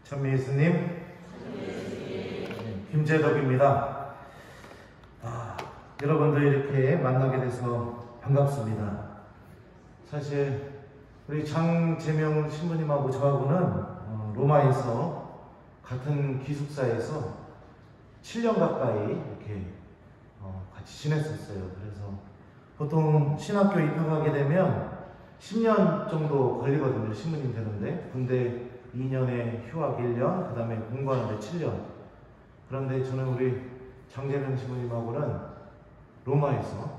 천미 예수님, 김재덕입니다. 여러분들 이렇게 만나게 돼서 반갑습니다. 사실 우리 장재명 신부님하고 저하고는 로마에서 같은 기숙사에서 7년 가까이 이렇게 같이 지냈었어요. 그래서 보통 신학교 입학하게 되면 10년 정도 걸리거든요. 신부님 되는데 군대 2년에 휴학 1년, 그 다음에 공부하는데 7년. 그런데 저는 우리 장재명 신부님하고는 로마에서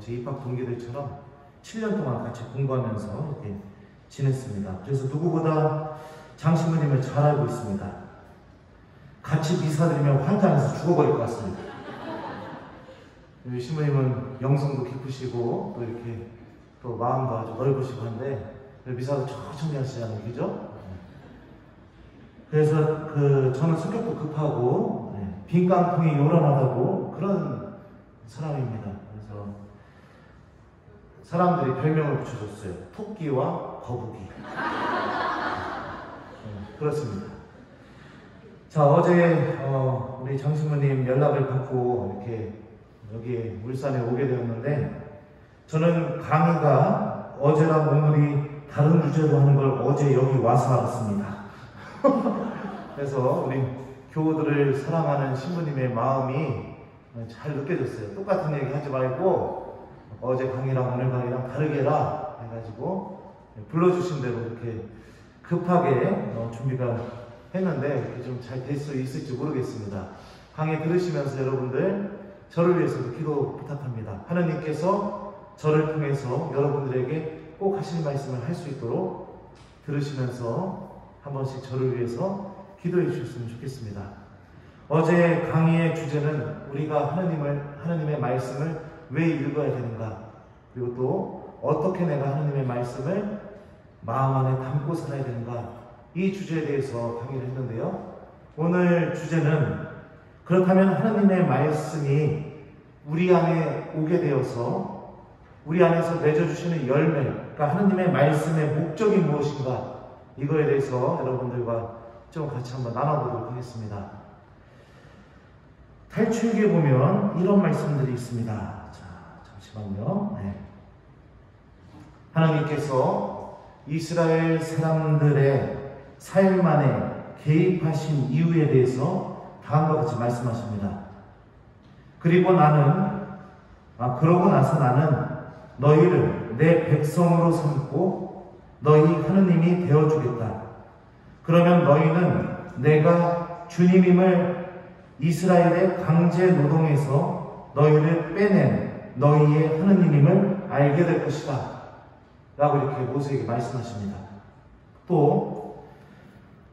제 입학 동기들처럼 7년 동안 같이 공부하면서 이렇게 지냈습니다. 그래서 누구보다 장 신부님을 잘 알고 있습니다. 같이 미사드리면 환장해서 죽어버릴 것 같습니다. 우리 신부님은 영성도 깊으시고 또 이렇게 또 마음도 아주 넓으시고 한데 미사도 천천히 하시잖아요. 그죠? 그래서 저는 성격도 급하고 빈깡통이 요란하다고 그런 사람입니다. 그래서 사람들이 별명을 붙여줬어요. 토끼와 거북이. 그렇습니다. 자, 어제 우리 장신부님 연락을 받고 이렇게 여기에 울산에 오게 되었는데, 저는 강의가 어제랑 오늘이 다른 주제로 하는 걸 어제 여기 와서 알았습니다. 그래서 우리 교우들을 사랑하는 신부님의 마음이 잘 느껴졌어요. 똑같은 얘기 하지 말고 어제 강의랑 오늘 강의랑 다르게 해라 해가지고 불러주신 대로 이렇게 급하게 준비가 했는데 좀 잘 될 수 있을지 모르겠습니다. 강의 들으시면서 여러분들 저를 위해서도 기도 부탁합니다. 하나님께서 저를 통해서 여러분들에게 꼭 하실 말씀을 할 수 있도록 들으시면서 한 번씩 저를 위해서 기도해 주셨으면 좋겠습니다. 어제 강의의 주제는 우리가 하나님의 말씀을 왜 읽어야 되는가, 그리고 또 어떻게 내가 하나님의 말씀을 마음 안에 담고 살아야 되는가, 이 주제에 대해서 강의를 했는데요. 오늘 주제는 그렇다면 하나님의 말씀이 우리 안에 오게 되어서 우리 안에서 맺어주시는 열매, 그러니까 하나님의 말씀의 목적이 무엇인가, 이거에 대해서 여러분들과 좀 같이 한번 나눠보도록 하겠습니다. 탈출기에 보면 이런 말씀들이 있습니다. 자, 잠시만요. 하나님께서 이스라엘 사람들의 삶 안에 개입하신 이유에 대해서 다음과 같이 말씀하십니다. 그러고 나서 나는 너희를 내 백성으로 삼고 너희 하느님이 되어주겠다. 그러면 너희는 내가 주님임을 이스라엘의 강제 노동에서 너희를 빼낸 너희의 하느님임을 알게 될 것이다. 라고 이렇게 모세에게 말씀하십니다. 또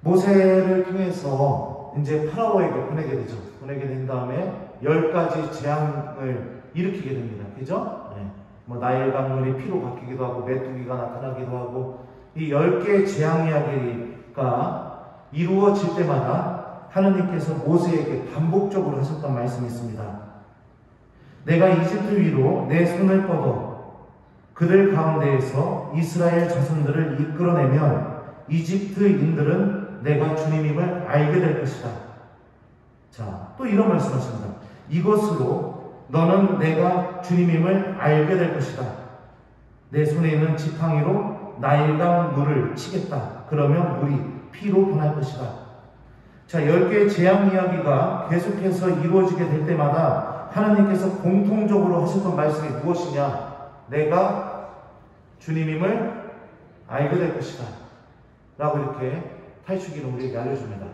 모세를 통해서 이제 파라오에게 보내게 되죠. 보내게 된 다음에 10가지 재앙을 일으키게 됩니다. 그죠? 나일 강물이 피로 바뀌기도 하고 메뚜기가 나타나기도 하고, 이 10개의 재앙 이야기가 이루어질 때마다 하나님께서 모세에게 반복적으로 하셨던 말씀이 있습니다. 내가 이집트 위로 내 손을 뻗어 그들 가운데에서 이스라엘 자손들을 이끌어내면 이집트인들은 내가 주님임을 알게 될 것이다. 자, 또 이런 말씀하십니다. 이것으로 너는 내가 주님임을 알게 될 것이다. 내 손에 있는 지팡이로 나일강 물을 치겠다. 그러면 물이 피로 변할 것이다. 자, 10개의 재앙 이야기가 계속해서 이루어지게 될 때마다 하나님께서 공통적으로 하셨던 말씀이 무엇이냐? 내가 주님임을 알게 될 것이다. 라고 이렇게 탈출기는 우리에게 알려줍니다.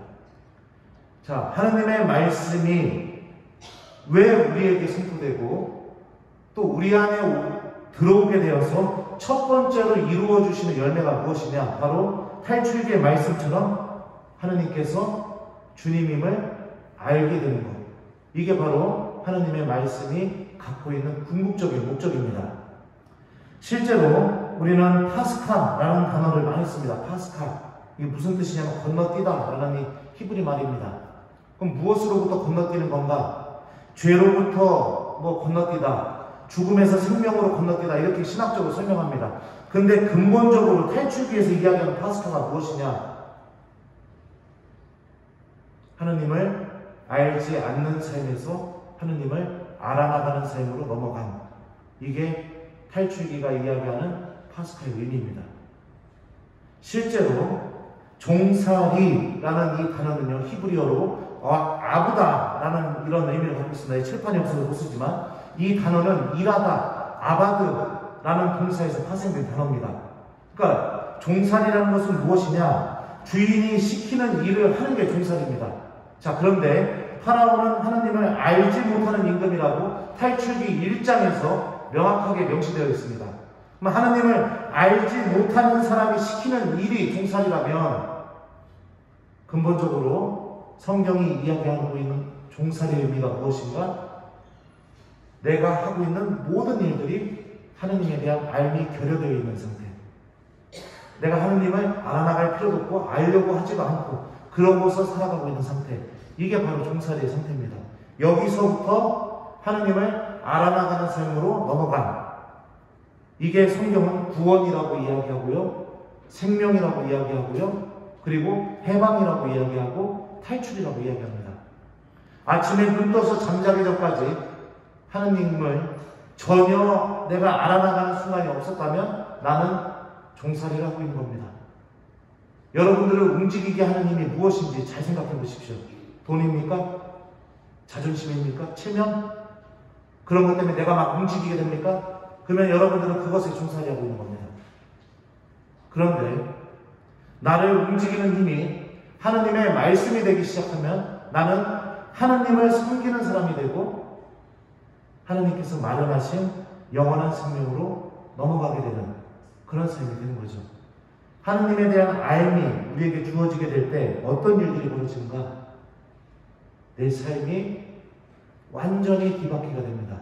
자, 하나님의 말씀이 왜 우리에게 선포되고 또 우리 안에 들어오게 되어서 첫 번째로 이루어 주시는 열매가 무엇이냐? 바로 탈출기의 말씀처럼 하나님께서 주님임을 알게 되는 것. 이게 바로 하나님의 말씀이 갖고 있는 궁극적인 목적입니다. 실제로 우리는 파스카라는 단어를 많이 씁니다. 파스카. 이게 무슨 뜻이냐면 건너뛰다 라는 이 히브리 말입니다. 그럼 무엇으로부터 건너뛰는 건가? 죄로부터 건너뛰다, 죽음에서 생명으로 건너뛰다, 이렇게 신학적으로 설명합니다. 근데 근본적으로 탈출기에서 이야기하는 파스카가 무엇이냐? 하느님을 알지 않는 삶에서 하느님을 알아나가는 삶으로 넘어간, 이게 탈출기가 이야기하는 파스카의 의미입니다. 실제로 종살이라는 이 단어는요, 히브리어로 아부다라는 이런 의미를 갖고 있습니다. 칠판이 없어서 못 쓰지만 이 단어는 일하다, 아바드라는 동사에서 파생된 단어입니다. 그러니까 종살이라는 것은 무엇이냐? 주인이 시키는 일을 하는 게 종살이입니다. 자, 그런데 파라오는 하나님을 알지 못하는 임금이라고 탈출기 1장에서 명확하게 명시되어 있습니다. 그럼 하나님을 알지 못하는 사람이 시키는 일이 종살이라면 근본적으로 성경이 이야기하고 있는 종살이의 의미가 무엇인가? 내가 하고 있는 모든 일들이 하느님에 대한 알미 결여되어 있는 상태. 내가 하느님을 알아나갈 필요도 없고 알려고 하지도 않고 그러고서 살아가고 있는 상태. 이게 바로 종살이의 상태입니다. 여기서부터 하느님을 알아나가는 삶으로 넘어간, 이게 성경은 구원이라고 이야기하고요, 생명이라고 이야기하고요, 그리고 해방이라고 이야기하고 탈출이라고 이야기합니다. 아침에 눈 떠서 잠자기 전까지 하느님을 전혀 내가 알아나가는 순간이 없었다면 나는 종살이를 하고 있는 겁니다. 여러분들을 움직이게 하는 힘이 무엇인지 잘 생각해 보십시오. 돈입니까? 자존심입니까? 체면? 그런 것 때문에 내가 막 움직이게 됩니까? 그러면 여러분들은 그것에 종살이하고 있는 겁니다. 그런데 나를 움직이는 힘이 하느님의 말씀이 되기 시작하면 나는 하느님을 섬기는 사람이 되고 하느님께서 마련하신 영원한 생명으로 넘어가게 되는 그런 삶이 되는 거죠. 하느님에 대한 알미 우리에게 주어지게 될 때 어떤 일들이 벌어지는가? 내 삶이 완전히 뒤바뀌게 됩니다.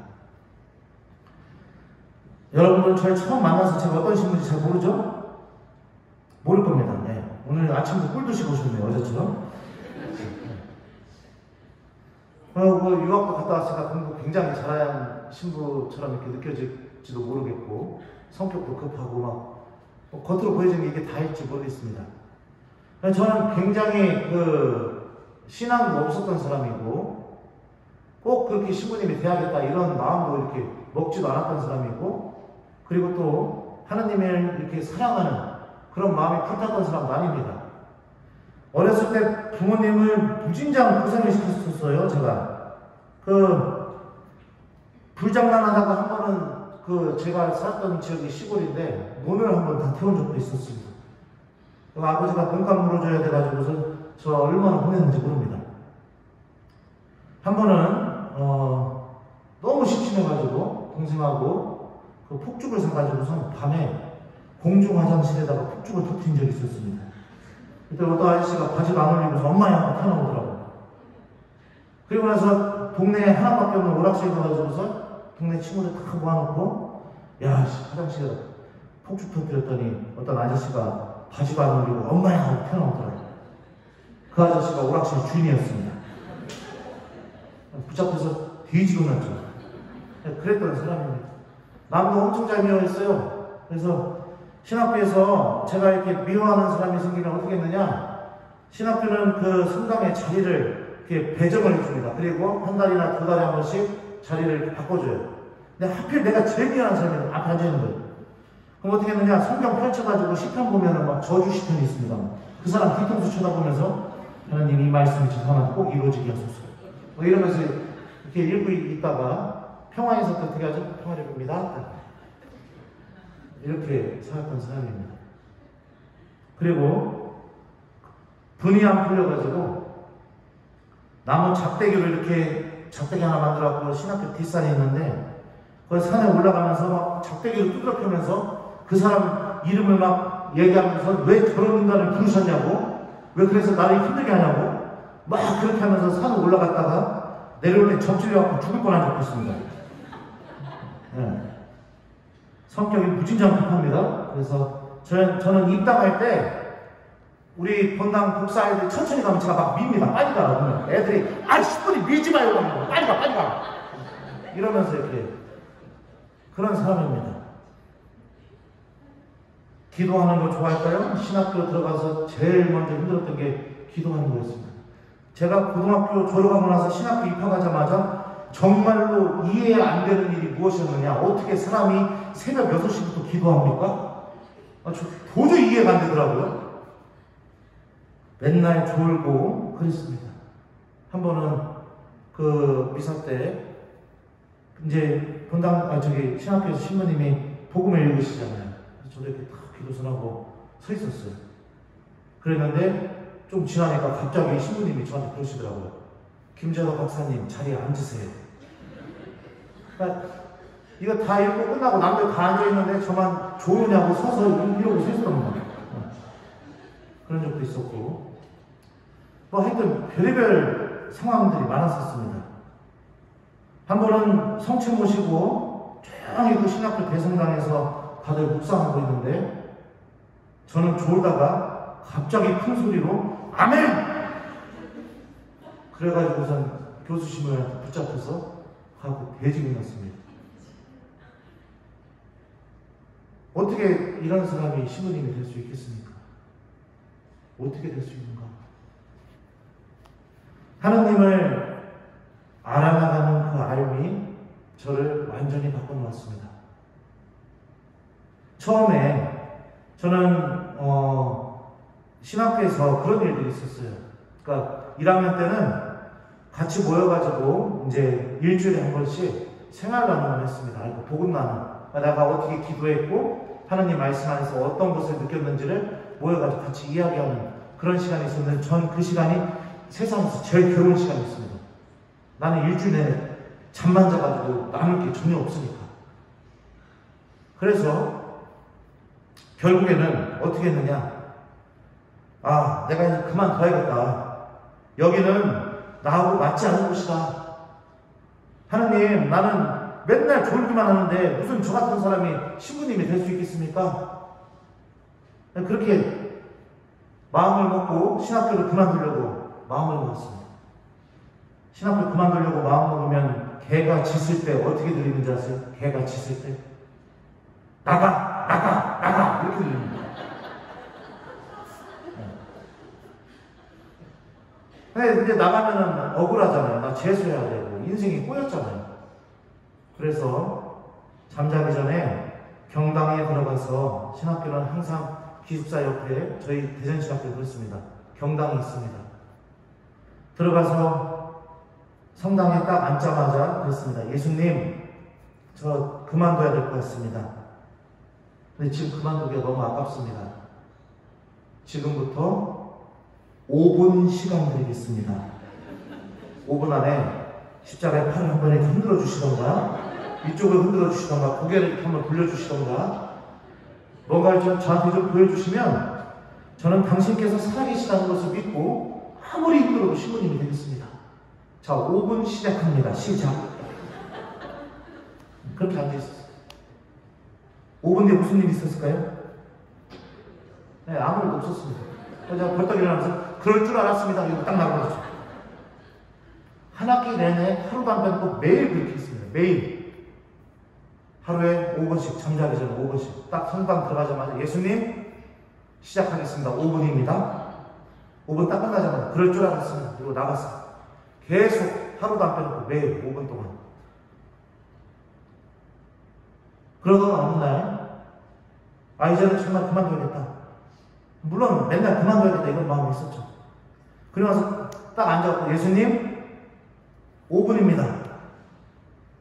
여러분들 저를 처음 만나서 제가 어떤 신분인지 잘 모르죠? 모를 겁니다. 네. 오늘 아침부터 꿀 드시고 오셨네요. 어제처럼. 유학도 갔다 왔으니까 공부 굉장히 잘하는 신부처럼 이렇게 느껴질지도 모르겠고 성격도 급하고 막 겉으로 보여지는 게 이게 다일지 모르겠습니다. 저는 굉장히 신앙도 없었던 사람이고 꼭 그렇게 신부님이 돼야겠다 이런 마음도 이렇게 먹지도 않았던 사람이고, 그리고 또 하나님을 이렇게 사랑하는 그런 마음이 불탔던 사람도 아닙니다. 어렸을 때 부모님을 무진장 고생을 시켰었어요. 제가 불장난하다가 한 번은 제가 살았던 지역이 시골인데 논을 한 번 다 태운 적도 있었습니다. 아버지가 돈값 물어줘야 돼가지고서 저 얼마나 혼냈는지 모릅니다. 한 번은 너무 심심해가지고 동생하고 폭죽을 사가지고서 밤에 공중 화장실에다가 폭죽을 터뜨린 적이 있었습니다. 그때 어떤 아저씨가 바지도 안 올리고서 엄마야 하고 튀어나오더라고요. 그리고 나서 동네에 하나밖에 없는 오락실 가가지고서 동네 친구들 다 모아놓고 야 화장실에다 폭죽 터뜨렸더니 어떤 아저씨가 바지도 안 올리고 엄마야 하고 튀어나오더라고요. 그 아저씨가 오락실 주인이었습니다. 붙잡혀서 뒤지고 났죠. 그랬던 사람입니다. 남도 엄청 잘 미워했어요. 그래서 신학교에서 제가 이렇게 미워하는 사람이 생기면 어떻게 했느냐, 신학교는 그 성당의 자리를 이렇게 배정을 해줍니다. 그리고 한 달이나 두 달에 한 번씩 자리를 이렇게 바꿔줘요. 근데 하필 내가 제일 미워하는 사람이 앞에 앉아있는 거예요. 그럼 어떻게 했느냐, 성경 펼쳐가지고 시편 보면은 막 저주 시편이 있습니다. 그 사람 뒤통수 쳐다보면서 하나님 이 말씀이 죄송한데 꼭 이루어지게 하소서. 이러면서 이렇게 읽고 있다가 평화에서 어떻게 하죠? 평화를 봅니다. 이렇게 살았던 사람입니다. 그리고 분이 안 풀려가지고 나무 작대기를 이렇게 작대기 하나 만들어갖고 신학교 뒷산에 있는데 그 산에 올라가면서 막 작대기를 두드려 펴면서 그 사람 이름을 막 얘기하면서 왜 저런 인간을 부르셨냐고, 왜 그래서 나를 힘들게 하냐고 막 그렇게 하면서 산에 올라갔다가 내려올 때 접질려갖고 죽을 뻔한 적도 있습니다. 네. 성격이 무진장 급합니다. 그래서 저는 입당할 때 우리 본당 복사 애들이 천천히 가면 제가 막 밉니다. 빨리 가. 그러면 애들이 10분이 밀지 마요. 빨리 가 빨리 가. 이러면서 이렇게 그런 사람입니다. 기도하는 거 좋아할까요? 신학교 들어가서 제일 먼저 힘들었던 게 기도하는 거였습니다. 제가 고등학교 졸업하고 나서 신학교 입학하자마자 정말로 이해 안 되는 일이 무엇이었느냐. 어떻게 사람이 새벽 6시부터 기도합니까? 저 도저히 이해가 안 되더라고요. 맨날 졸고 그랬습니다. 한 번은 그 미사 때 이제 신학교에서 신부님이 복음을 읽으시잖아요. 그래서 저도 이렇게 딱 기도선하고 서 있었어요. 그랬는데 좀 지나니까 갑자기 신부님이 저한테 그러시더라고요. 김재덕 박사님 자리에 앉으세요. 그러니까 이거 다 읽고 끝나고 남들 다 앉아있는데 저만 조용하고 서서 이러고 서 있었던 거예요. 그런 적도 있었고 뭐 하여튼 별의별 상황들이 많았었습니다. 한 번은 성체 모시고 조용히 그 신학교 대성당에서 다들 묵상하고 있는데 저는 졸다가 갑자기 큰 소리로 아멘! 그래가지고선 교수 신부님한테 붙잡혀서 가고 대직이 났습니다. 어떻게 이런 사람이 신부님이 될 수 있겠습니까? 어떻게 될 수 있는가? 하나님을 알아나가는 그 알미 저를 완전히 바꿔놓았습니다. 처음에 저는 신학교에서 그런 일들이 있었어요. 그러니까 1학년 때는 같이 모여가지고 이제 일주일에 한 번씩 생활 나눔을 했습니다. 복음 나눔. 내가 어떻게 기도했고 하나님 말씀 안에서 어떤 것을 느꼈는지를 모여가지고 같이 이야기하는 그런 시간이 있었는데 전 그 시간이 세상에서 제일 괴로운 시간이었습니다. 나는 일주일 내내 잠만 자가지고 나눌 게 전혀 없으니까. 그래서 결국에는 어떻게 했느냐. 내가 이제 그만둬야겠다. 여기는 나하고 맞지 않은 곳이다. 하나님, 나는 맨날 졸기만 하는데 무슨 저 같은 사람이 신부님이 될 수 있겠습니까? 그렇게 마음을 먹고 신학교를 그만두려고 마음을 먹었습니다. 신학교를 그만두려고 마음 먹으면 개가 짖을 때 어떻게 들리는지 아세요? 개가 짖을 때 나가 이렇게 들립니다. 근데 나가면은 억울하잖아요. 나 재수해야 되고 인생이 꼬였잖아요. 그래서 잠자기 전에 경당에 들어가서 신학교는 항상 기숙사 옆에 저희 대전신학교에 그렇습니다. 경당이 있습니다. 들어가서 성당에 딱 앉자마자 그랬습니다. 예수님, 저 그만둬야 될 것 같습니다. 근데 지금 그만두기가 너무 아깝습니다. 지금부터 5분 시간 드리겠습니다. 5분 안에 십자가에 팔을 한 번에 흔들어 주시던가, 이쪽을 흔들어 주시던가, 고개를 한번 돌려주시던가, 뭔가를 저한테 좀 보여주시면 저는 당신께서 살아계시다는 것을 믿고 아무리 힘들어도 신부님이 되겠습니다. 자, 5분 시작합니다. 시작. 그렇게 앉아있었어요. 5분 뒤에 무슨 일이 있었을까요? 네, 아무 일도 없었습니다. 제가 벌떡 일어나면서 그럴 줄 알았습니다. 이거 딱 나가버렸죠. 한 학기 내내 하루도 안 빼고 매일 그렇게 했습니다. 매일. 하루에 5분씩, 잠자기 전에 5분씩. 딱 성당 들어가자마자 예수님, 시작하겠습니다. 5분입니다. 5분 딱 끝나자마자 그럴 줄 알았습니다. 그리고 나갔어요. 계속 하루도 안 빼놓고 매일 5분 동안. 그러던 어느 날, 이제는 정말 그만둬야겠다. 물론 맨날 그만둬야겠다 이런 마음이 있었죠. 그러고 나서 딱 앉아갖고 예수님 5분입니다.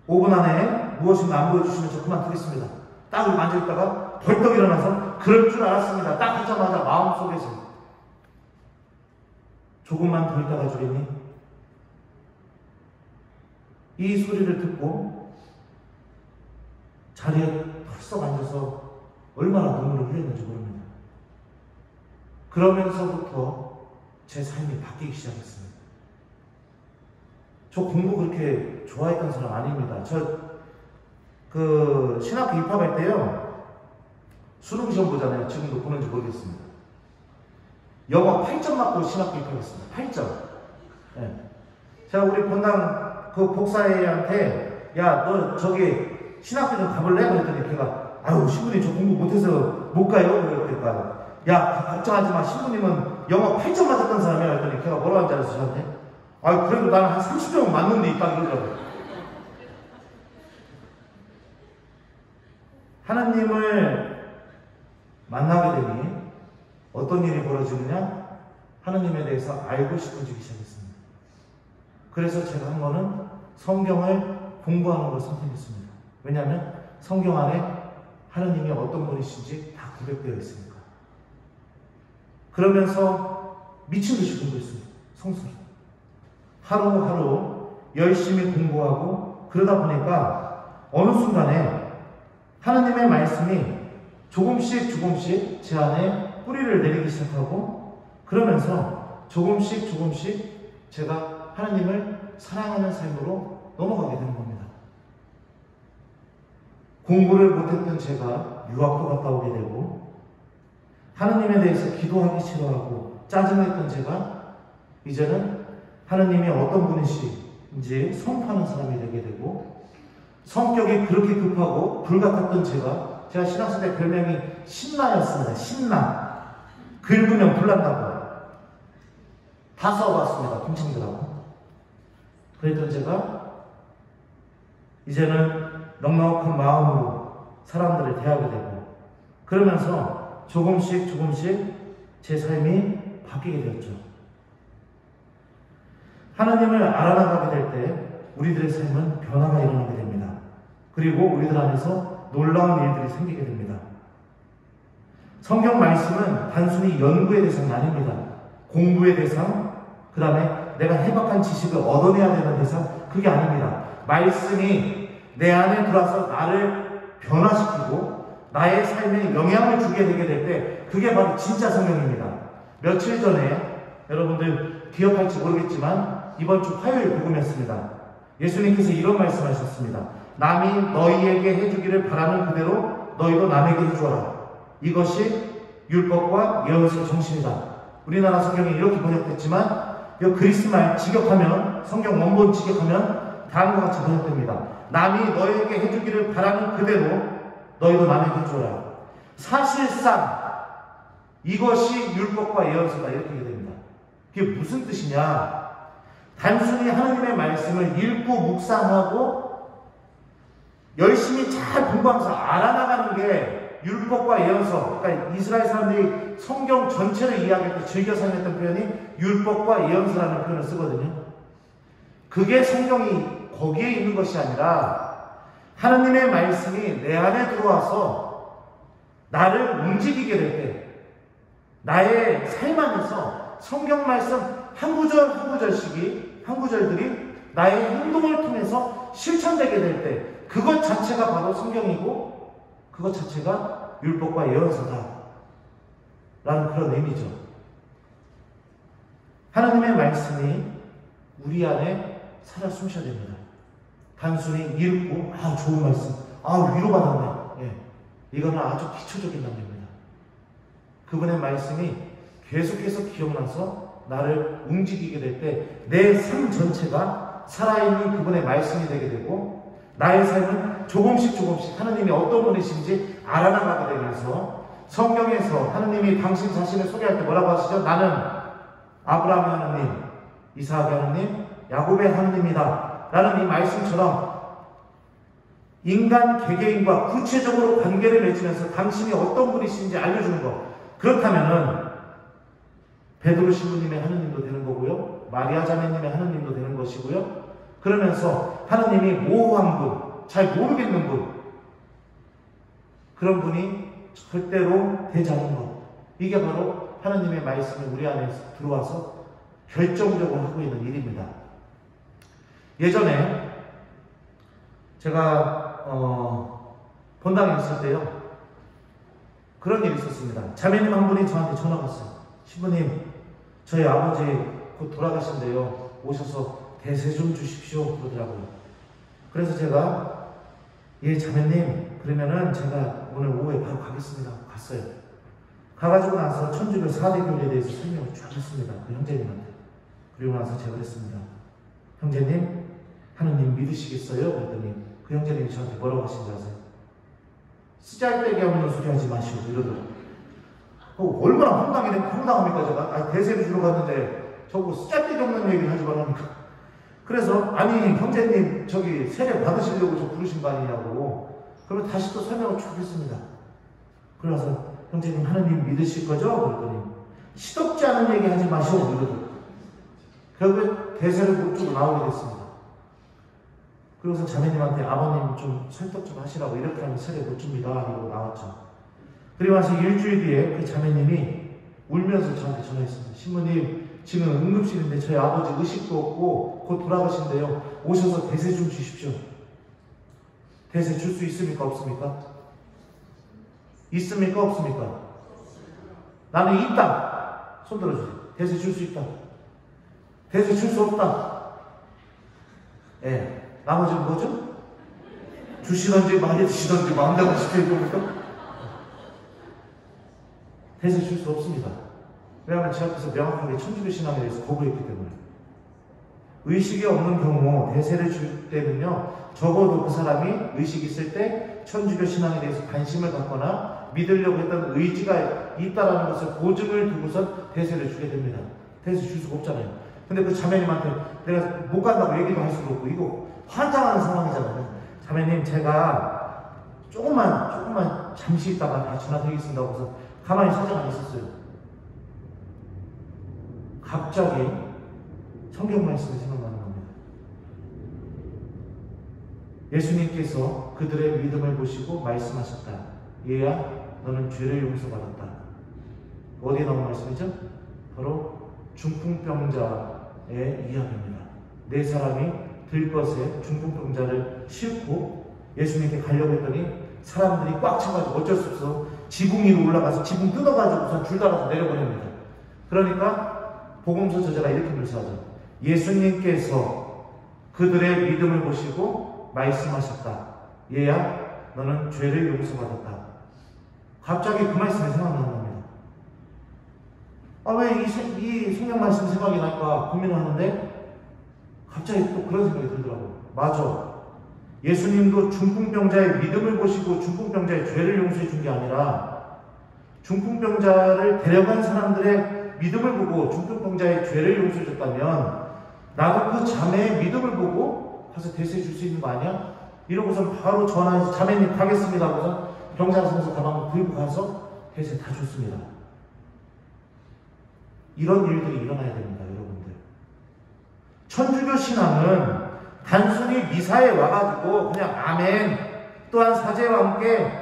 5분 안에 무엇인가 안 보여주시면 저 그만두겠습니다. 딱 이렇게 앉아있다가 벌떡 일어나서 그럴 줄 알았습니다. 딱 하자마자 마음속에서 조금만 더 있다가 주겠니? 이 소리를 듣고 자리에 펄썩 앉아서 얼마나 눈물을 흘렸는지 모릅니다. 그러면서부터 제 삶이 바뀌기 시작했습니다. 저 공부 그렇게 좋아했던 사람 아닙니다. 신학교 입학할 때요, 수능시험 보잖아요. 지금도 보는지 모르겠습니다. 영어 8점 맞고 신학교 입학했습니다. 8점. 네. 제가 우리 본당 그 복사회한테, 야, 너 저기 신학교 좀 가볼래? 그랬더니 걔가, 신부님 저 공부 못해서 못 가요? 그랬더니, 야, 걱정하지 마. 신부님은 영어 8점 맞았던 사람이야. 그랬더니 걔가 뭐라고 하는지 알았어, 저한테? 아, 그래도 나는 한 30명은 맞는데 있다 그러더라고요. 하나님을 만나게 되니 어떤 일이 벌어지느냐? 하나님에 대해서 알고 싶어지기 시작했습니다. 그래서 제가 한 거는 성경을 공부하는 걸 선택했습니다. 왜냐하면 성경 안에 하나님이 어떤 분이신지 다 고백되어 있으니까. 그러면서 미친 듯이 공부했습니다. 성서를. 하루하루 열심히 공부하고 그러다 보니까 어느 순간에 하나님의 말씀이 조금씩 제 안에 뿌리를 내리기 시작하고 그러면서 조금씩 제가 하나님을 사랑하는 삶으로 넘어가게 되는 겁니다. 공부를 못했던 제가 유학도 갔다 오게 되고 하나님에 대해서 기도하기 싫어하고 짜증냈던 제가 이제는 하나님이 어떤 분이신지 선포하는 사람이 되게 되고 성격이 그렇게 급하고 불같았던 제가 신학생 때 별명이 신나였습니다. 신나. 긁으면 불난다고. 다 써봤습니다. 동창들하고. 그랬던 제가 이제는 넉넉한 마음으로 사람들을 대하게 되고 그러면서 조금씩 제 삶이 바뀌게 되었죠. 하나님을 알아나가게 될 때 우리들의 삶은 변화가 일어나게 됩니다. 그리고 우리들 안에서 놀라운 일들이 생기게 됩니다. 성경 말씀은 단순히 연구의 대상이 아닙니다. 공부의 대상, 그 다음에 내가 해박한 지식을 얻어내야 되는 대상, 그게 아닙니다. 말씀이 내 안에 들어와서 나를 변화시키고 나의 삶에 영향을 주게 되게 될 때 그게 바로 진짜 성경입니다. 며칠 전에 여러분들 기억할지 모르겠지만 이번 주 화요일 복음이었습니다. 예수님께서 이런 말씀하셨습니다. 남이 너희에게 해주기를 바라는 그대로 너희도 남에게 해주어라. 이것이 율법과 예언서의 정신이다. 우리나라 성경이 이렇게 번역됐지만 이 그리스 말 직역하면 성경 원본 직역하면 다음과 같이 번역됩니다. 남이 너희에게 해주기를 바라는 그대로 너희도 남에게 해주어라. 사실상 이것이 율법과 예언서다 이렇게 됩니다. 그게 무슨 뜻이냐? 단순히 하나님의 말씀을 읽고 묵상하고 열심히 잘 공부하면서 알아나가는 게 율법과 예언서, 그러니까 이스라엘 사람들이 성경 전체를 이해할 때 즐겨 사용했던 표현이 율법과 예언서라는 표현을 쓰거든요. 그게 성경이 거기에 있는 것이 아니라 하나님의 말씀이 내 안에 들어와서 나를 움직이게 될 때 나의 삶 안에서 성경 말씀 한 구절들이 나의 행동을 통해서 실천되게 될 때 그것 자체가 바로 성경이고 그것 자체가 율법과 예언서다 라는 그런 의미죠. 하나님의 말씀이 우리 안에 살아 숨쉬어야 됩니다. 단순히 읽고 좋은 말씀, 위로받았네. 예. 이거는 아주 기초적인 단계입니다. 그분의 말씀이 계속해서 기억나서 나를 움직이게 될 때 내 삶 전체가 살아있는 그분의 말씀이 되게 되고 나의 삶은 조금씩 하나님이 어떤 분이신지 알아나가게 되면서 성경에서 하나님이 당신 자신을 소개할 때 뭐라고 하시죠? 나는 아브라함의 하나님, 이삭의 하나님, 야곱의 하나님이다 라는 이 말씀처럼 인간 개개인과 구체적으로 관계를 맺으면서 당신이 어떤 분이신지 알려주는 것. 그렇다면은 베드로 신부님의 하느님도 되는 거고요. 마리아 자매님의 하느님도 되는 것이고요. 그러면서 하느님이 모호한 분, 잘 모르겠는 분, 그런 분이 절대로 되지 않는 것. 이게 바로 하나님의 말씀이 우리 안에 들어와서 결정적으로 하고 있는 일입니다. 예전에 제가 본당에 있을 때요. 그런 일이 있었습니다. 자매님 한 분이 저한테 전화가 왔어요. 신부님, 저희 아버지 곧 돌아가신대요. 오셔서 대세 좀 주십시오. 그러더라고요. 그래서 제가 예, 자매님, 그러면은 제가 오늘 오후에 바로 가겠습니다. 갔어요. 가가지고 나서 천주교 4대 교리에 대해서 설명을 쭉 했습니다. 그 형제님한테. 그리고 나서 제가 그랬습니다. 형제님, 하느님 믿으시겠어요? 그랬더니 그 형제님이 저한테 뭐라고 하신지 아세요? 쓰잘데기 없는 소리 하지 마시고 이러더라고요. 얼마나 황당합니까 제가? 대세를 주러 갔는데 저거 쓰잘데기 없는 얘기를 하지 말라니까. 그래서 아니 형제님 저기 세례 받으시려고 저 부르신 거 아니냐고. 그러면 다시 또 설명을 쭉 했습니다. 그래서 형제님 하나님 믿으실 거죠? 그랬더니 시덥지 않은 얘기 하지 마시오 이러더라고요. 결국에 대세를 못 주고 나오게 됐습니다. 그래서 자매님한테 아버님 좀 설득 좀 하시라고 이렇게 하면 세례 못 줍니다 이러고 나왔죠. 그리고 나서 일주일 뒤에 그 자매님이 울면서 저한테 전화했습니다. 신부님 지금 응급실인데 저희 아버지 의식도 없고 곧 돌아가신대요. 오셔서 대세 좀 주십시오. 대세 줄 수 있습니까? 없습니까? 있습니까? 없습니까? 나는 있다. 손 들어주세요. 대세 줄 수 있다. 대세 줄 수 없다. 예. 나머지는 뭐죠? 주시던지 많이 드시던지 마음대로 시킬 겁니까? 대세 줄 수 없습니다. 왜냐하면 제 앞에서 명확하게 천주교 신앙에 대해서 거부했기 때문에. 의식이 없는 경우 대세를 줄 때는요, 적어도 그 사람이 의식이 있을 때 천주교 신앙에 대해서 관심을 갖거나 믿으려고 했던 의지가 있다는 것을 보증을 두고서 대세를 주게 됩니다. 대세 줄 수가 없잖아요. 근데 그 자매님한테 내가 못 간다고 얘기도 할 수도 없고 이거 환장하는 상황이잖아요. 자매님 제가 조금만 잠시 있다가 다시 전화 드리겠습니다 하고서 가만히 사정하고 있었어요. 갑자기 성경 말씀이 생각나는 겁니다. 예수님께서 그들의 믿음을 보시고 말씀하셨다. 얘야 너는 죄를 용서받았다. 어디에 나온 말씀이죠? 바로 중풍병자의 이야기입니다. 네 사람이 들것에 중풍병자를 싣고 예수님께 가려고 했더니 사람들이 꽉 차가지고 어쩔 수 없어 지붕 위로 올라가서 지붕 뜯어가지고 줄 달아서 내려보냅니다. 그러니까 복음서 저자가 이렇게 묘사하죠. 예수님께서 그들의 믿음을 보시고 말씀하셨다. 얘야 너는 죄를 용서받았다. 갑자기 그 말씀이 생각나는 겁니다. 왜 이 성경 말씀 생각이 날까 고민을 하는데 갑자기 또 그런 생각이 들더라고요. 맞아. 예수님도 중풍병자의 믿음을 보시고 중풍병자의 죄를 용서해 준 게 아니라 중풍병자를 데려간 사람들의 믿음을 보고 중풍병자의 죄를 용서해 줬다면 나도 그 자매의 믿음을 보고 가서 대세해 줄 수 있는 거 아니야? 이러고서 바로 전화해서 자매님 가겠습니다 하고서 경찰서에서 가방 들고 가서 대세 다 줬습니다. 이런 일들이 일어나야 됩니다, 여러분들. 천주교 신앙은 단순히 미사에 와가지고 그냥 아멘 또한 사제와 함께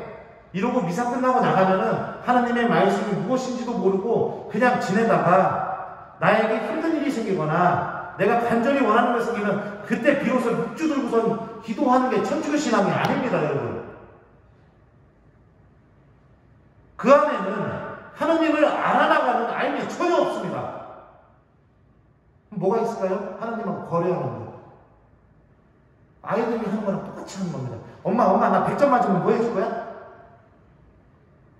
이러고 미사 끝나고 나가면은 하나님의 말씀이 무엇인지도 모르고 그냥 지내다가 나에게 힘든 일이 생기거나 내가 간절히 원하는 것이 생기면 그때 비로소 묵주 들고선 기도하는 게 천주교 신앙이 아닙니다, 여러분. 그 안에는 하나님을 알아나가는 알미 전혀 없습니다. 뭐가 있을까요? 하나님하고 거래하는 거. 아이들이 하는 거랑 똑같이 하는 겁니다. 엄마 나 100점 맞으면 뭐 해줄 거야?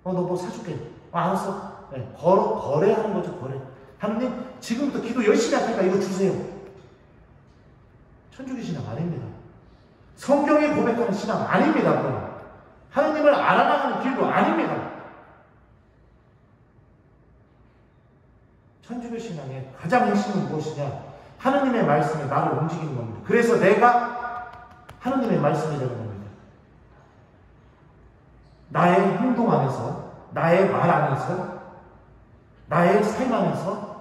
너 뭐 사줄게. 알았어. 네, 거래하는 거죠, 거래. 하나님 지금부터 기도 열심히 할 테니까 이거 주세요. 천주교 신앙 아닙니다. 성경이 고백하는 신앙 아닙니다. 그건. 하나님을 알아나가는 길도 아닙니다. 천주교 신앙의 가장 핵심은 무엇이냐? 하나님의 말씀이 나를 움직이는 겁니다. 그래서 내가 하나님의 말씀이 되는 겁니다. 나의 행동 안에서, 나의 말 안에서, 나의 삶 안에서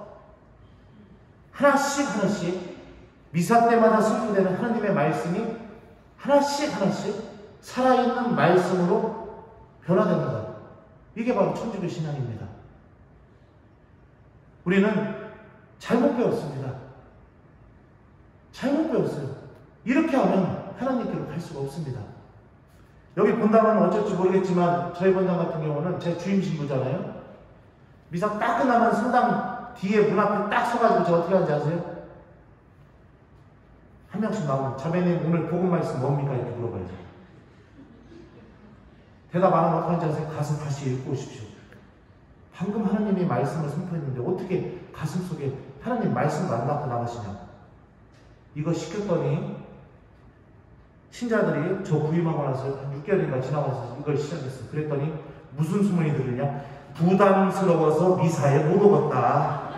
하나씩 미사 때마다 설교되는 하나님의 말씀이 하나씩 살아있는 말씀으로 변화되는 것. 이게 바로 천주교 신앙입니다. 우리는 잘못 배웠습니다. 잘못 배웠어요. 이렇게 하면 하나님께로 갈 수가 없습니다. 여기 본당은 어쩔지 모르겠지만 저희 본당 같은 경우는 제 주임 신부잖아요. 미사 딱 끝나면 성당 뒤에 문 앞에 딱 서가지고 제가 어떻게 하는지 아세요? 한 명씩 나오면 자매님 오늘 복음 말씀 뭡니까? 이렇게 물어봐야죠. 대답 안 하면 어떻게 하는지 아세요? 가슴 다시 읽고 오십시오. 방금 하나님이 말씀을 선포했는데 어떻게 가슴 속에 하나님 말씀을 안 낳고 나가시냐? 이거 시켰더니 신자들이 저 부임하고 나서 한 6개월인가 지나가서 이걸 시작했어요. 그랬더니 무슨 소문이 들리냐? 부담스러워서 미사에 못 오겠다.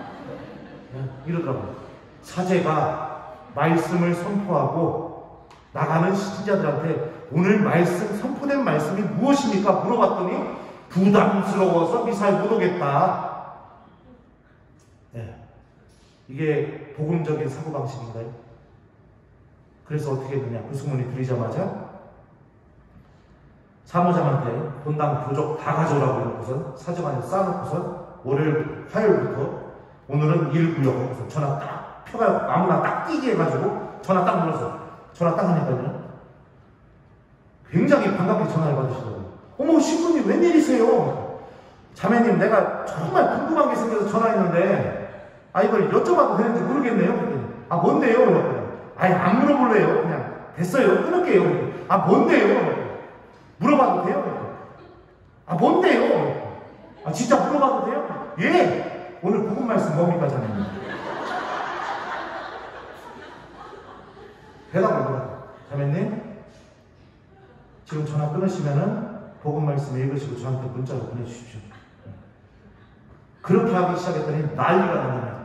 이러더라고요. 사제가 말씀을 선포하고 나가는 신자들한테 오늘 말씀, 선포된 말씀이 무엇입니까? 물어봤더니 부담스러워서 미사에 못 오겠다. 네. 이게 복음적인 사고방식인가요? 그래서 어떻게 했느냐? 그 소문이 들리자마자 사무장한테 본당 교적 다 가져오라고 해놓고서 사정 안에 쌓아놓고서 월요일, 화요일부터 오늘은 1구역 하고서 전화 딱 표가 아무나 딱 뛰게 해가지고 전화 딱 눌러서 전화 딱 하니까요. 굉장히 반갑게 전화를 받으시더라고요. 어머, 신부님 웬일이세요? 자매님, 내가 정말 궁금한 게 생겨서 전화했는데 이걸 여쭤봐도 되는지 모르겠네요. 그랬더니 뭔데요? 그랬더니 안 물어볼래요. 그냥 됐어요. 끊을게요. 뭔데요? 물어봐도 돼요? 뭔데요? 진짜 물어봐도 돼요? 예! 오늘 복음 말씀 뭡니까, 자매님? 대답을 물어요. 자매님, 지금 전화 끊으시면은 복음 말씀 읽으시고 저한테 문자로 보내주십시오. 그렇게 하기 시작했더니 난리가 나네요.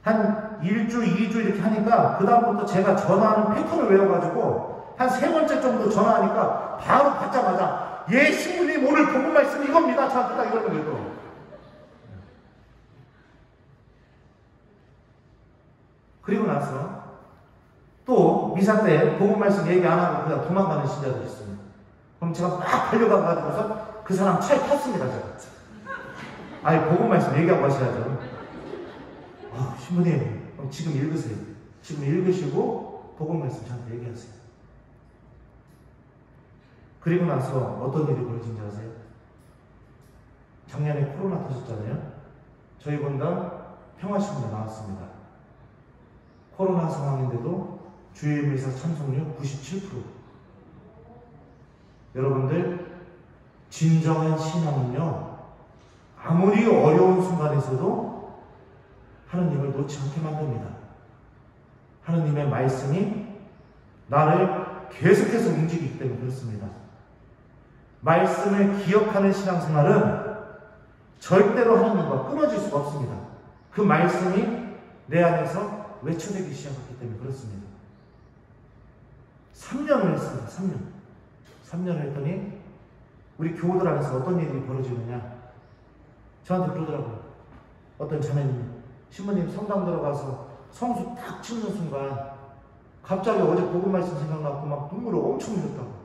한 1주, 2주 이렇게 하니까 그다음부터 제가 전화하는 패턴을 외워가지고 한 3번째 정도 전화하니까 바로 받자마자 예, 신부님 오늘 복음 말씀 이겁니다. 저한테 딱 이러는 거예요. 그리고 나서 또 미사 때 복음 말씀 얘기 안 하고 그냥 도망가는 신자들이 있어요. 그럼 제가 막 달려가가지고서 그 사람 차에 탔습니다. 제가. 복음 말씀 얘기하고 가셔야죠. 신부님, 그럼 지금 읽으세요. 지금 읽으시고 복음 말씀 저한테 얘기하세요. 그리고 나서 어떤 일이 벌어진지 아세요? 작년에 코로나 터졌잖아요. 저희 본당 평화신문에 나왔습니다. 코로나 상황인데도 주일미사 참석률 97%. 여러분들, 진정한 신앙은요, 아무리 어려운 순간에서도 하느님을 놓지 않게 만듭니다. 하느님의 말씀이 나를 계속해서 움직이기 때문에 그렇습니다. 말씀을 기억하는 신앙생활은 절대로 하느님과 끊어질 수가 없습니다. 그 말씀이 내 안에서 외쳐되기 시작했기 때문에 그렇습니다. 3년을 했습니다. 3년을 했더니 우리 교우들 안에서 어떤 일이 벌어지느냐, 저한테 그러더라고요. 어떤 자매님, 신부님 성당 들어가서 성수 딱 치는 순간 갑자기 어제 복음 말씀 생각나고 막 눈물을 엄청 흘렸다고.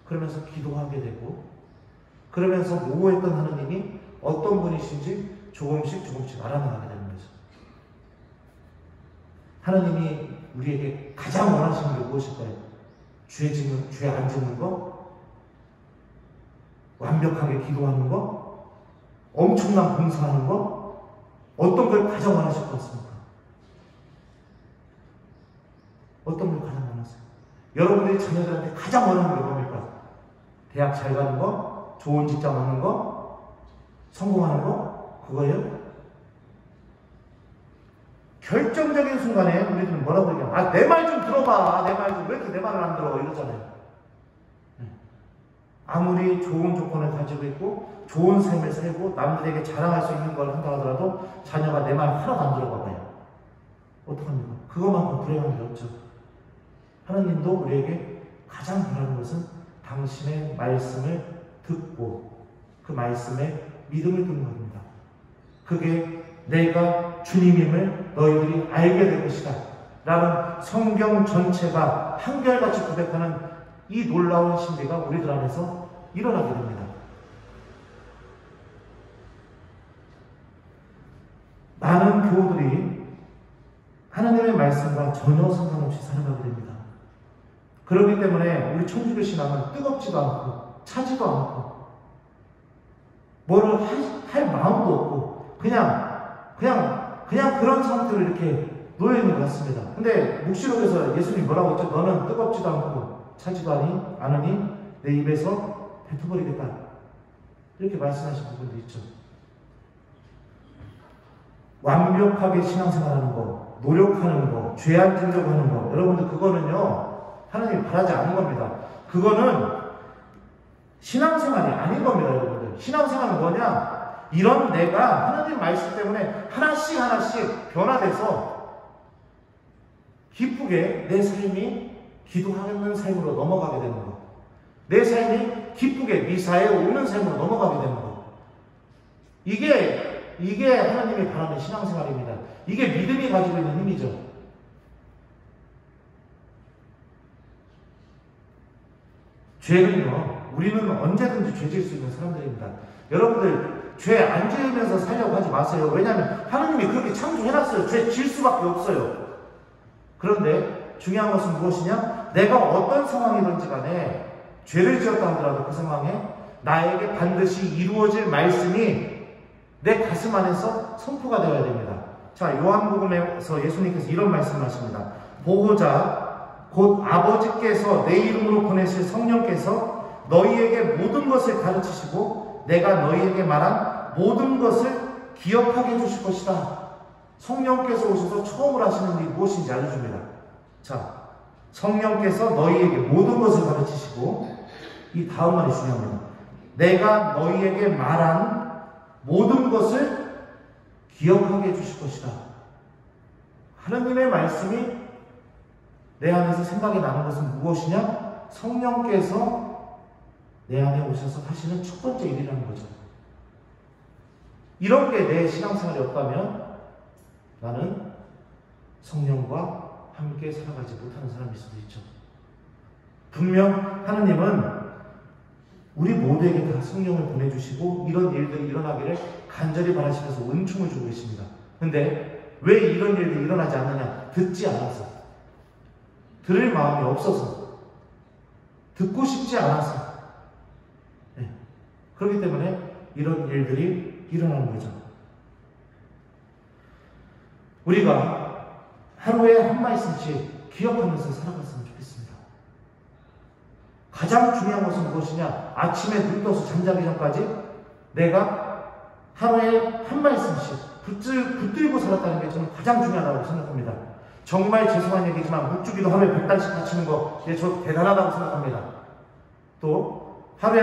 그러면서 기도하게 되고, 그러면서 모호했던 하느님이 어떤 분이신지 조금씩 알아나가게 되는 거죠. 하느님이 우리에게 가장 원하시는 게 무엇일까요? 죄 안 짓는 거? 완벽하게 기도하는 거? 엄청난 봉사하는 거? 어떤 걸 가장 원하실 것 같습니까? 어떤 걸 가장 원하세요? 여러분들이 자녀들한테 가장 원하는 게 뭡니까? 대학 잘 가는 거? 좋은 직장 얻는 거? 성공하는 거? 그거예요? 결정적인 순간에 우리들은 뭐라고 얘기해요? 내 말 좀 들어봐. 내 말 좀. 왜 이렇게 내 말을 안 들어? 이러잖아요. 아무리 좋은 조건을 가지고 있고 좋은 삶을 살고 남들에게 자랑할 수 있는 걸 한다 하더라도 자녀가 내 말 하나도 안 들어봐봐요. 어떡합니까? 그것만큼 불행한 게 없죠. 하나님도 우리에게 가장 바라는 것은 당신의 말씀을 듣고 그 말씀에 믿음을 두는 겁니다. 그게 내가 주님임을 너희들이 알게 될 것이다 라는 성경 전체가 한결같이 고백하는 이 놀라운 신비가 우리들 안에서 일어나게 됩니다. 많은 교우들이 하나님의 말씀과 전혀 상관없이 살아가게 됩니다. 그렇기 때문에 우리 청주교 신앙은 뜨겁지도 않고 차지도 않고 뭐를 할 마음도 없고 그냥 그런 상태로 이렇게 놓여 있는 것 같습니다. 근데 묵시록에서 예수님이 뭐라고 했죠? 너는 뜨겁지도 않고 차지도 않으니 내 입에서 뱉어버리겠다. 이렇게 말씀하신 부분도 있죠. 완벽하게 신앙생활하는 거, 노력하는 거, 죄 안 지려고 하는 거, 여러분들 그거는요 하나님이 바라지 않는 겁니다. 그거는 신앙생활이 아닌 겁니다. 여러분들 신앙생활은 뭐냐? 이런 내가 하나님 말씀 때문에 하나씩 하나씩 변화돼서 기쁘게 내 삶이 기도하는 삶으로 넘어가게 되는 것. 내 삶이 기쁘게 미사에 오는 삶으로 넘어가게 되는 것. 이게 하나님이 바라는 신앙생활입니다. 이게 믿음이 가지고 있는 힘이죠. 죄는요, 우리는 언제든지 죄 질 수 있는 사람들입니다. 여러분들 죄 안 지으면서 살려고 하지 마세요. 왜냐하면 하나님이 그렇게 창조해놨어요. 죄 질 수밖에 없어요. 그런데 중요한 것은 무엇이냐? 내가 어떤 상황이든지 간에 죄를 지었다 하더라도 그 상황에 나에게 반드시 이루어질 말씀이 내 가슴 안에서 선포가 되어야 됩니다. 자, 요한복음에서 예수님께서 이런 말씀을 하십니다. 보호자 곧 아버지께서 내 이름으로 보내실 성령께서 너희에게 모든 것을 가르치시고 내가 너희에게 말한 모든 것을 기억하게 해주실 것이다. 성령께서 오셔서 처음으로 하시는 일이 무엇인지 알려줍니다. 자, 성령께서 너희에게 모든 것을 가르치시고, 이 다음 말이 중요합니다. 내가 너희에게 말한 모든 것을 기억하게 해주실 것이다. 하나님의 말씀이 내 안에서 생각이 나는 것은 무엇이냐? 성령께서 내 안에 오셔서 하시는 첫 번째 일이라는 거죠. 이런 게 내 신앙생활이 없다면 나는 성령과 함께 살아가지 못하는 사람일 수도 있죠. 분명 하나님은 우리 모두에게 다 성령을 보내주시고 이런 일들이 일어나기를 간절히 바라시면서 은총을 주고 계십니다. 근데 왜 이런 일들이 일어나지 않느냐? 듣지 않아서, 들을 마음이 없어서, 듣고 싶지 않아서, 네. 그렇기 때문에 이런 일들이 일어나는 거죠. 우리가 하루에 한 말씀씩 기억하면서 살아갔으면 좋겠습니다. 가장 중요한 것은 무엇이냐? 아침에 눈 떠서 잠자기 전까지 내가 하루에 한 말씀씩 붙들고 살았다는 게 저는 가장 중요하다고 생각합니다. 정말 죄송한 얘기지만 묵주기도 하루에 100단씩 바치는 거, 저 대단하다고 생각합니다. 또 하루에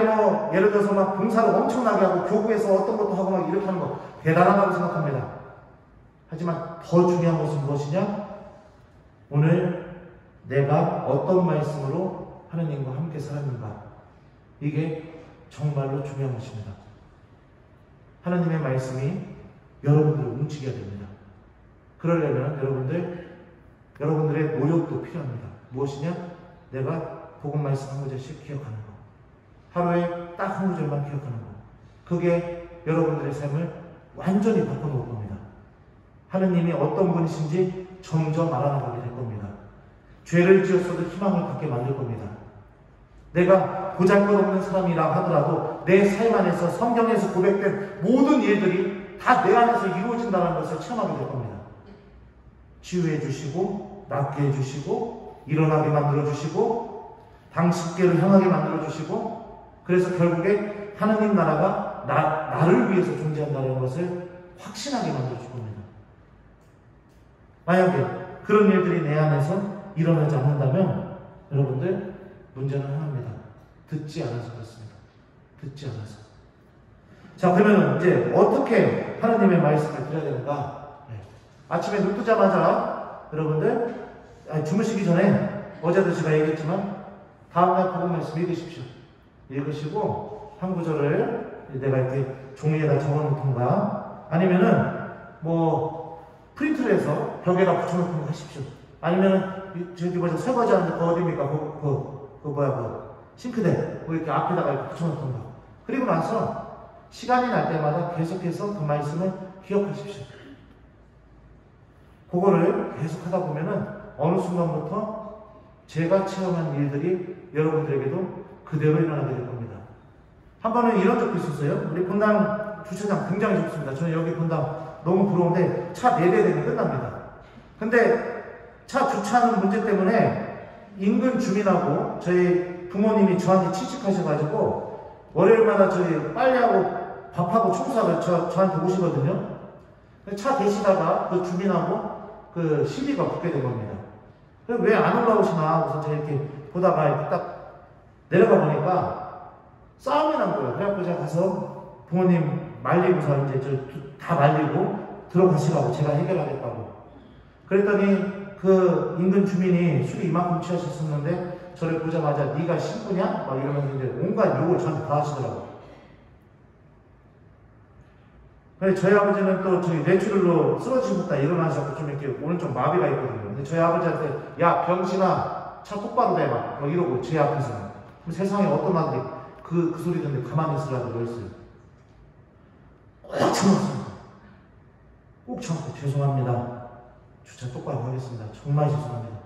예를 들어서 봉사를 엄청나게 하고 교구에서 어떤 것도 하고 이렇게 하는 거 대단하다고 생각합니다. 하지만 더 중요한 것은 무엇이냐? 오늘 내가 어떤 말씀으로 하나님과 함께 살았는가? 이게 정말로 중요한 것입니다. 하나님의 말씀이 여러분들을 움직여야 됩니다. 그러려면 여러분들의 노력도 필요합니다. 무엇이냐? 내가 복음 말씀 한 구절씩 기억하는 거. 하루에 딱 한 구절만 기억하는 거. 그게 여러분들의 삶을 완전히 바꿔놓을 겁니다. 하느님이 어떤 분이신지 점점 알아나가게 될 겁니다. 죄를 지었어도 희망을 갖게 만들 겁니다. 내가 보잘것없는 사람이라 하더라도 내 삶 안에서 성경에서 고백된 모든 일들이 다 내 안에서 이루어진다는 것을 체험하게 될 겁니다. 치유해 주시고, 낫게 해주시고, 일어나게 만들어 주시고, 당신께로 향하게 만들어 주시고, 그래서 결국에 하나님 나라가 나를 위해서 존재한다는 것을 확신하게 만들어 줄 겁니다. 만약에 그런 일들이 내 안에서 일어나지 않는다면 여러분들 문제는 하나입니다. 듣지 않아서 그렇습니다. 듣지 않아서. 자, 그러면 이제 어떻게 하나님의 말씀을 드려야 되는가? 아침에 눈 뜨자마자 여러분들 주무시기 전에 어제도 제가 얘기했지만 다음날 복음 말씀 읽으십시오. 읽으시고 한 구절을 내가 이렇게 종이에다 적어놓던가 아니면은 프린트를 해서 벽에다 붙여놓던가 하십시오. 아니면은 저기 설거지하는데 그거 어디입니까? 싱크대 이렇게 앞에다가 이렇게 붙여놓던가. 그리고 나서 시간이 날 때마다 계속해서 그 말씀을 기억하십시오. 그거를 계속 하다 보면은 어느 순간부터 제가 체험한 일들이 여러분들에게도 그대로 일어나게 될 겁니다. 한 번은 이런 적도 있었어요. 우리 본당 주차장 굉장히 좋습니다. 저는 여기 본당 너무 부러운데 차 4대 되면 끝납니다. 근데 차 주차하는 문제 때문에 인근 주민하고 저희 부모님이 저한테 취직하셔가지고 월요일마다 저희 빨래하고 밥하고 청소하고 저한테 오시거든요. 차 대시다가 그 주민하고 그 시비가 붙게 된 겁니다. 왜 안 올라오시나? 그래서 제가 이렇게 보다가 이렇게 딱 내려가 보니까 싸움이 난 거예요. 그래갖고 제가 가서 부모님 말리고서 이제 다 말리고 들어가시라고 제가 해결하겠다고. 그랬더니 그 인근 주민이 술이 이만큼 취하셨었는데 저를 보자마자 네가 신부냐? 막 이러면서 이제 온갖 욕을 저한테 다 하시더라고요. 저희 아버지는 또 저희 뇌출혈로 쓰러지셨다 일어나셔서 좀 이렇게 오늘 좀 마비가 있거든요. 근데 저희 아버지한테 야 병신아 차 똑바로 대봐 막 이러고 제 앞에서 세상에 어떤 아들이 그 소리 듣는데 가만히 있으라고 그랬어요. 꼭 참았습니다. 꼭 참고 죄송합니다. 주차 똑바로 하겠습니다. 정말 죄송합니다.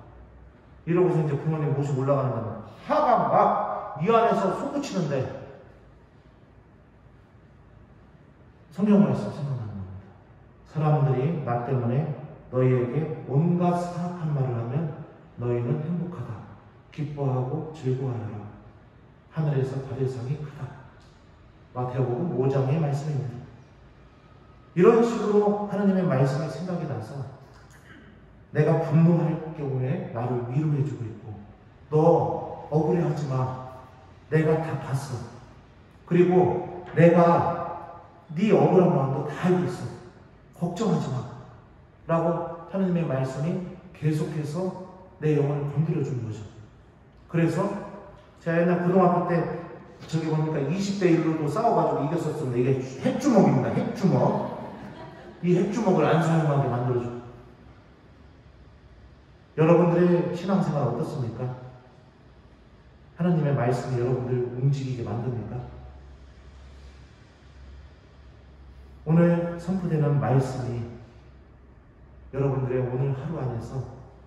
이러고서 이제 부모님 모시고 올라가는 거는 화가 막 이 안에서 솟구치는데 성경 말씀 생각나는 겁니다. 사람들이 나 때문에 너희에게 온갖 사악한 말을 하면 너희는 행복하다. 기뻐하고 즐거워하라. 하늘에서 받을 상이 크다. 마태복음 5장의 말씀입니다. 이런 식으로 하나님의 말씀이 생각이 나서 내가 분노할 경우에 나를 위로해주고 있고 너 억울해하지 마. 내가 다 봤어. 그리고 내가 네 억울한 마음도 다 알고 있어. 걱정하지 마. 라고 하나님의 말씀이 계속해서 내 영혼을 건드려주는 거죠. 그래서 제가 옛날 고등학교 때 저기 보니까 20대 1로도 싸워가지고 이겼었는데 이게 핵주먹입니다. 핵주먹. 이 핵주먹을 안 사용하게 만들어줘. 여러분들의 신앙생활 어떻습니까? 하나님의 말씀이 여러분들 움직이게 만듭니까? 오늘 선포되는 말씀이 여러분들의 오늘 하루 안에서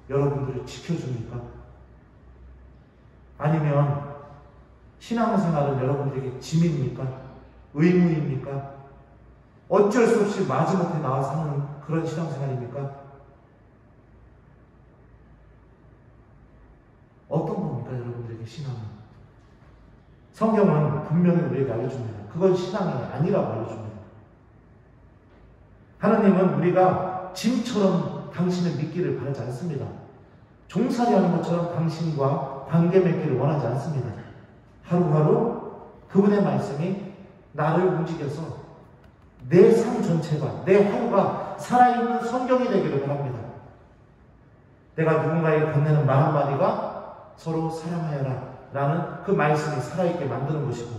여러분들을 지켜줍니까? 아니면 신앙생활은 여러분들에게 짐입니까? 의무입니까? 어쩔 수 없이 마지못해 나와서 하는 그런 신앙생활입니까? 어떤 겁니까? 여러분들에게 신앙은? 성경은 분명히 우리에게 알려줍니다. 그건 신앙이 아니라고 알려줍니다. 하나님은 우리가 짐처럼 당신을 믿기를 바라지 않습니다. 종살이하는 것처럼 당신과 관계 맺기를 원하지 않습니다. 하루하루 그분의 말씀이 나를 움직여서 내 삶 전체가, 내 하루가 살아있는 성경이 되기를 바랍니다. 내가 누군가에게 건네는 말 한마디가 서로 사랑하여라 라는 그 말씀이 살아있게 만드는 것이고,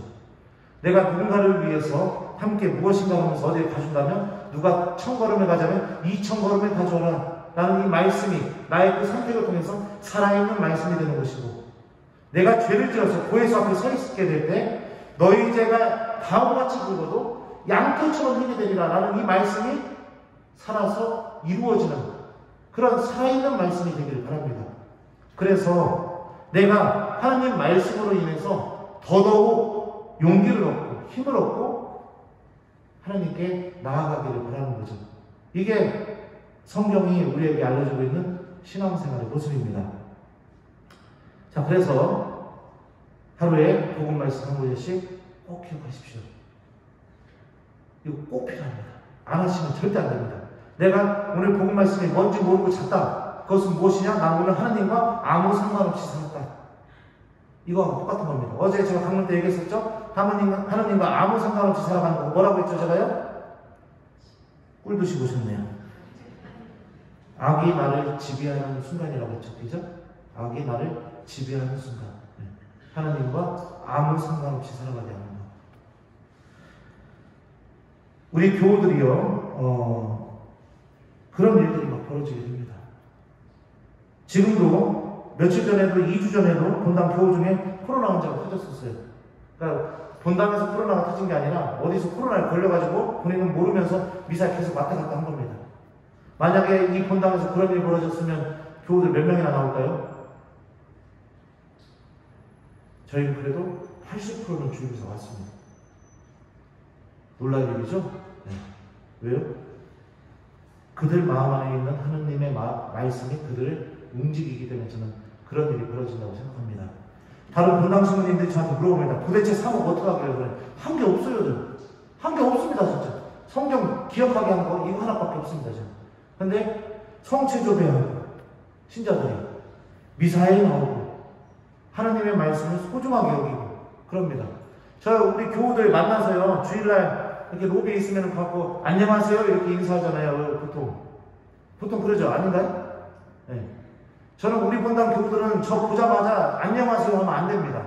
내가 누군가를 위해서 함께 무엇인가 하면서 어디에 가준다면 누가 1000걸음을 가자면 2000걸음을 가져라 라는 이 말씀이 나의 그 선택을 통해서 살아있는 말씀이 되는 것이고, 내가 죄를 지어서 고해수 앞에 서 있게 될 때 너희 죄가 바보같이 굵어도 양털처럼 힘이 되리라 라는 이 말씀이 살아서 이루어지는 그런 살아있는 말씀이 되기를 바랍니다. 그래서 내가 하나님 말씀으로 인해서 더더욱 용기를 얻고 힘을 얻고 하나님께 나아가기를 바라는 거죠. 이게 성경이 우리에게 알려주고 있는 신앙생활의 모습입니다. 자, 그래서 하루에 복음 말씀 한 구절씩 꼭 기억하십시오. 이거 꼭 필요합니다. 안 하시면 절대 안 됩니다. 내가 오늘 복음 말씀이 뭔지 모르고 잤다. 그것은 무엇이냐? 난 오늘 하나님과 아무 상관없이 살았다. 이거하고 똑같은 겁니다. 어제 제가 강론 때 얘기했었죠? 하나님과 아무 상관없이 살아가는 거 뭐라고 했죠, 제가요? 꿀 드시고 오셨네요. 악이 나를 지배하는 순간이라고 했죠. 그죠? 악이 나를 지배하는 순간. 네. 하나님과 아무 상관없이 살아가게 하는 것. 우리 교우들이요, 그런 일들이 막 벌어지게 됩니다. 지금도 며칠 전에도 2주 전에도 본당 교우 중에 코로나 환자가 터졌었어요. 그러니까 본당에서 코로나가 터진 게 아니라 어디서 코로나에 걸려가지고 본인은 모르면서 미사에 계속 왔다 갔다 한 겁니다. 만약에 이 본당에서 그런 일이 벌어졌으면 교우들 몇 명이나 나올까요? 저희는 그래도 80%는 주임에서 왔습니다. 놀랄 일이죠? 네. 왜요? 그들 마음 안에 있는 하느님의 말씀이 그들을 움직이기 때문에 저는 그런 일이 벌어진다고 생각합니다. 다른 본당 신부님들이 저한테 물어봅니다. 도대체 사목 어떻게 하길래 그래? 한 게 없어요. 한 게 없습니다. 진짜. 성경 기억하게 한 거 이거 하나밖에 없습니다. 근데 성체조배하고 신자들이 미사에 나오고 하나님의 말씀을 소중하게 여기고 그럽니다. 우리 교우들 만나서요, 주일날 이렇게 로비에 있으면 갖고 안녕하세요 이렇게 인사하잖아요. 보통 그러죠. 아닌가요? 네. 저는 우리 본당 교우들은 저 보자마자 안녕하세요 하면 안 됩니다.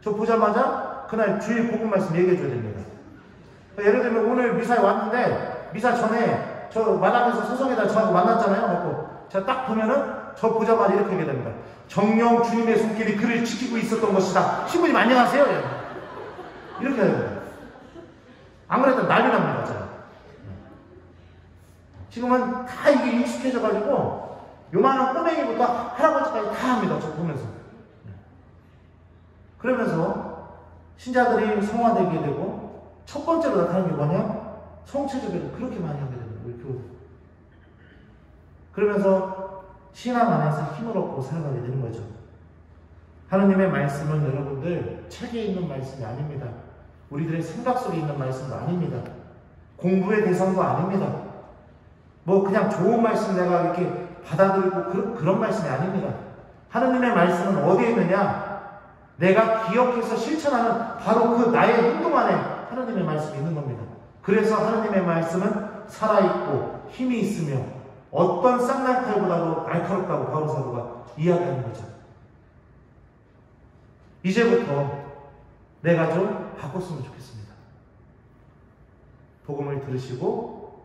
저 보자마자 그날 주일 복음 말씀 얘기해 줘야 됩니다. 예를 들면 오늘 미사에 왔는데 미사 전에 저 마당에서 서성에다 저하고 만났잖아요. 그래서 제가 딱 보면은 저 보자마자 이렇게 얘기해 됩니다. 정령 주님의 손길이 그를 지키고 있었던 것이다. 신부님 안녕하세요. 이렇게 해야 됩니다. 안 그래도 난리 납니다. 제가. 지금은 다 이게 익숙해져가지고 요만한 꼬맹이부터 할아버지까지 다 합니다. 저 보면서. 그러면서 신자들이 성화되게 되고 첫 번째로 나타나는 게 뭐냐? 성체적으로 그렇게 많이 하게 됩니다. 우리 교회. 그러면서 신앙 안에서 힘을 얻고 살아가게 되는 거죠. 하느님의 말씀은 여러분들 책에 있는 말씀이 아닙니다. 우리들의 생각 속에 있는 말씀도 아닙니다. 공부의 대상도 아닙니다. 뭐 그냥 좋은 말씀 내가 이렇게 받아들이고 그런 말씀이 아닙니다. 하느님의 말씀은 어디에 있느냐? 내가 기억해서 실천하는 바로 그 나의 행동 안에 하느님의 말씀이 있는 겁니다. 그래서 하느님의 말씀은 살아있고 힘이 있으며 어떤 쌍날칼보다도 날카롭다고 바울 사도가 이야기하는 거죠. 이제부터 내가 좀 바꿨으면 좋겠습니다. 복음을 들으시고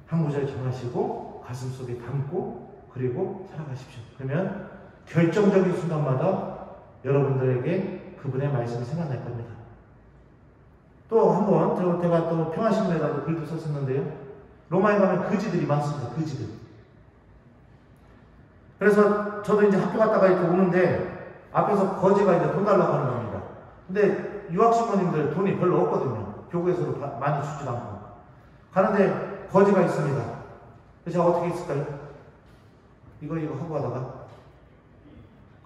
한 구절 정하시고 가슴속에 담고 그리고 살아가십시오. 그러면 결정적인 순간마다 여러분들에게 그분의 말씀이 생각날 겁니다. 또 한번 제가 또 평화신문에다도 글도 썼었는데요. 로마에 가면 거지들이 많습니다. 거지들. 그래서 저도 이제 학교 갔다가 이렇게 오는데 앞에서 거지가 이제 돈 달라고 하는 겁니다. 근데 유학신부님들 돈이 별로 없거든요. 교구에서도 많이 주지도 않고. 가는데 거지가 있습니다. 그래서 제가 어떻게 했을까요? 이거 하고 가다가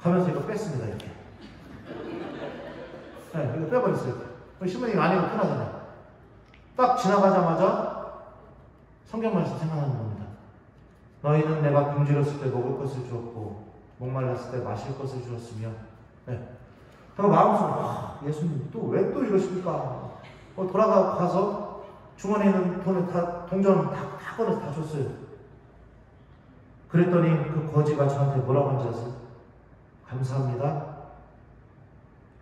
가면서 이거 뺐습니다. 이렇게. 네, 이거 빼버렸어요. 신부님 아니고 편하잖아요. 딱 지나가자마자 성경 말씀 생각나는 겁니다. 너희는 내가 굶주렸을 때 먹을 것을 주었고 목말랐을 때 마실 것을 주었으며. 네. 그리고 마음속으로 예수님 또 왜 또 이러십니까? 돌아가서 주머니에 있는 돈을 다 동전 다 꺼내서 다 줬어요. 그랬더니 그 거지가 저한테 뭐라고 한지 아세요? 감사합니다.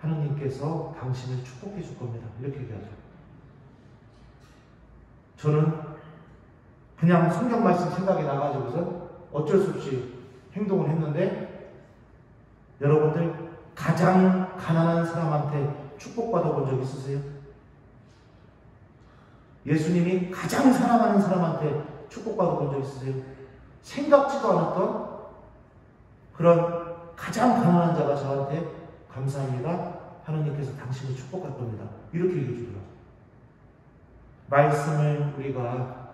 하느님께서 당신을 축복해 줄 겁니다. 이렇게 얘기하죠. 저는 그냥 성경 말씀 생각이 나가지고서 어쩔 수 없이 행동을 했는데 여러분들 가장 가난한 사람한테 축복받아 본 적 있으세요? 예수님이 가장 사랑하는 사람한테 축복받아 본 적 있으세요? 생각지도 않았던 그런 가장 가난한 자가 저한테 감사합니다. 하나님께서 당신을 축복할 겁니다. 이렇게 얘기해 주더라고요. 말씀을 우리가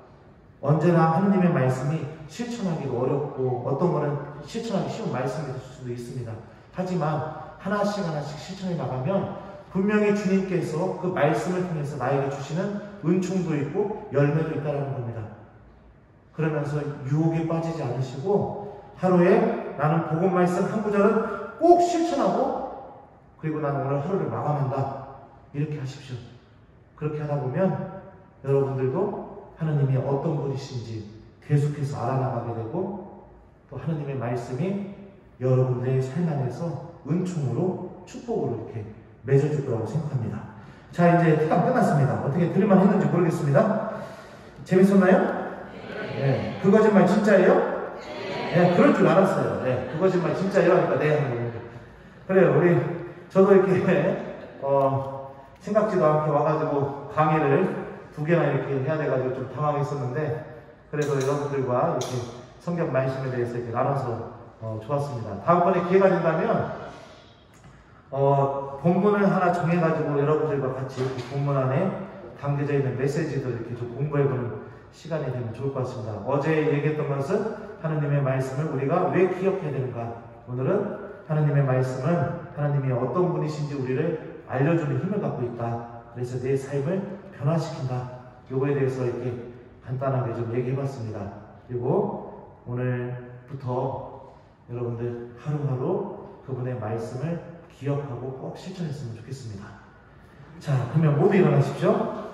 언제나 하느님의 말씀이 실천하기가 어렵고 어떤 거는 실천하기 쉬운 말씀이 될 수도 있습니다. 하지만 하나씩 실천해 나가면 분명히 주님께서 그 말씀을 통해서 나에게 주시는 은총도 있고 열매도 있다는 겁니다. 그러면서 유혹에 빠지지 않으시고 하루에 나는 복음 말씀 한 구절은 꼭 실천하고 그리고 나는 오늘 하루를 마감한다. 이렇게 하십시오. 그렇게 하다 보면 여러분들도 하느님이 어떤 분이신지 계속해서 알아나가게 되고 또 하느님의 말씀이 여러분들의 삶 안에서 은총으로 축복으로 이렇게 맺어줄 거라고 생각합니다. 자, 이제 특강 끝났습니다. 어떻게 들을만 했는지 모르겠습니다. 재밌었나요? 네. 그 거짓말 진짜예요? 네, 그럴 줄 알았어요. 네, 그 거짓말 진짜예요? 하니까 네 하는 겁니다. 그래요. 저도 이렇게 생각지도 않게 와가지고 강의를 2개나 이렇게 해야 돼가지고 좀 당황했었는데 그래도 여러분들과 이렇게 성경 말씀에 대해서 이렇게 나눠서 좋았습니다. 다음번에 기회가 된다면 본문을 하나 정해가지고 여러분들과 같이 그 본문 안에 담겨져 있는 메시지들을 이렇게 좀 공부해보는 시간이 되면 좋을 것 같습니다. 어제 얘기했던 것은 하느님의 말씀을 우리가 왜 기억해야 되는가? 오늘은 하느님의 말씀은 하나님이 어떤 분이신지 우리를 알려주는 힘을 갖고 있다. 그래서 내 삶을 변화시킨다. 요거에 대해서 이렇게 간단하게 좀 얘기해봤습니다. 그리고 오늘부터 여러분들 하루하루 그분의 말씀을 기억하고 꼭 실천했으면 좋겠습니다. 자, 그러면 모두 일어나십시오.